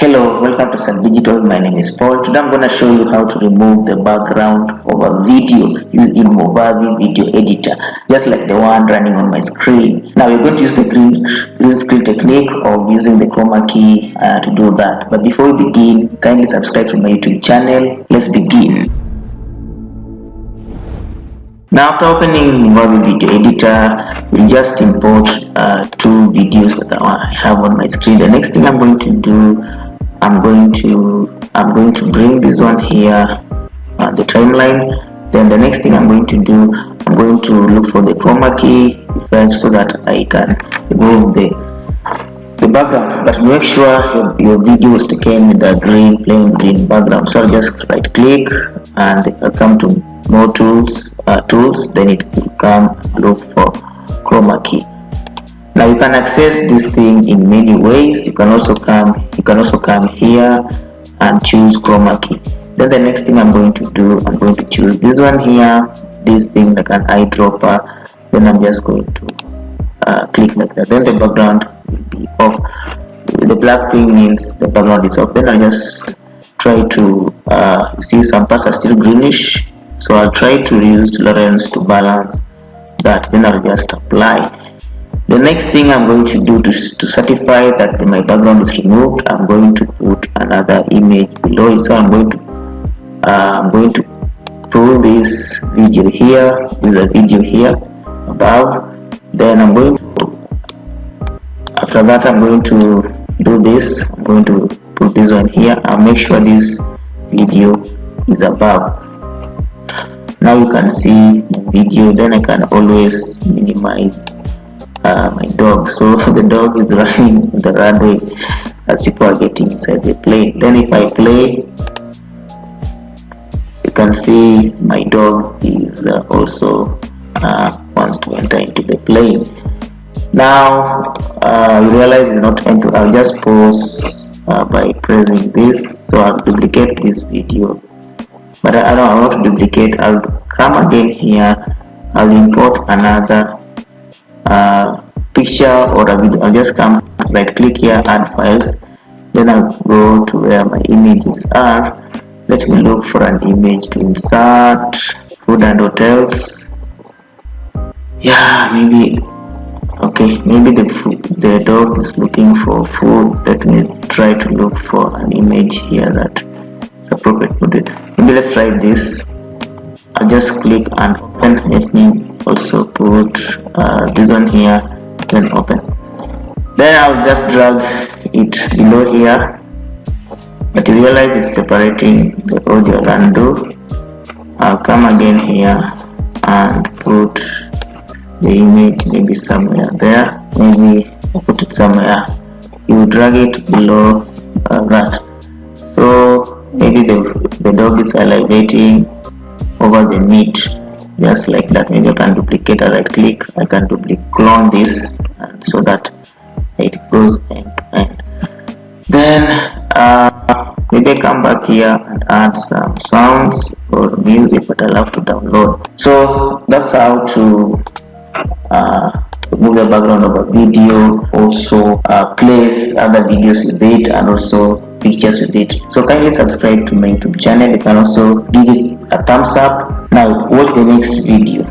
Hello, welcome to Sun Digital. My name is Paul. Today I'm going to show you how to remove the background of a video in Movavi video editor, just like the one running on my screen. Now we're going to use the green screen technique of using the chroma key to do that. But before we begin, kindly subscribe to my YouTube channel. Let's begin. Now after opening Movavi video editor, we just import two videos that I have on my screen. The next thing I'm going to do, I'm going to bring this one here, the timeline. Then the next thing I'm going to do, I'm going to look for the chroma key effect so that I can remove the background. But make sure your video is taken with the plain green background. So I'll just right click and I'll come to more tools, then it will come look for chroma key. Now you can access this thing in many ways. You can also come here and choose chroma key. Then the next thing I'm going to do, I'm going to choose this one here, this thing like an eyedropper. Then I'm just going to click like that. Then the background will be off. The black thing means the background is off. Then I just try to see some parts are still greenish, so I'll try to use tolerance to balance that. Then I'll just apply. The next thing I'm going to do to certify that my background is removed, I'm going to put another image below it. So I'm going to pull this video here. There's a video here above. Then after that I'm going to do this. I'm going to put this one here and make sure this video is above. Now you can see the video. Then I can always minimize my dog, so the dog is running the runway as people are getting inside the plane. Then if I play, you can see my dog is also wants to enter into the plane. Now you realize it's not enter. I'll just pause by pressing this, so I'll duplicate this video, but I don't want to duplicate. I'll come again here, I'll import another picture or a video. I'll just come right click here, add files. Then I'll go to where my images are. Let me look for an image to insert. Food and hotels. Yeah, maybe okay, maybe the dog is looking for food. Let me try to look for an image here that is appropriate for it. Maybe let's try this. I'll just click and open. Let me also put this one here, then open. Then I'll just drag it below here, but you realize it's separating the audio. I'll undo. I'll come again here and put the image maybe somewhere there. Maybe I'll put it somewhere. You drag it below that. So maybe the dog is salivating over the meat, just like that. Maybe I can duplicate a right click. I can clone this, and so that it goes end to end. Then maybe I come back here and add some sounds or music, but I'll have to download. So that's how to remove the background of a video, also place other videos with it, and also pictures with it. So kindly subscribe to my YouTube channel. You can also give it a thumbs up. Now watch the next video.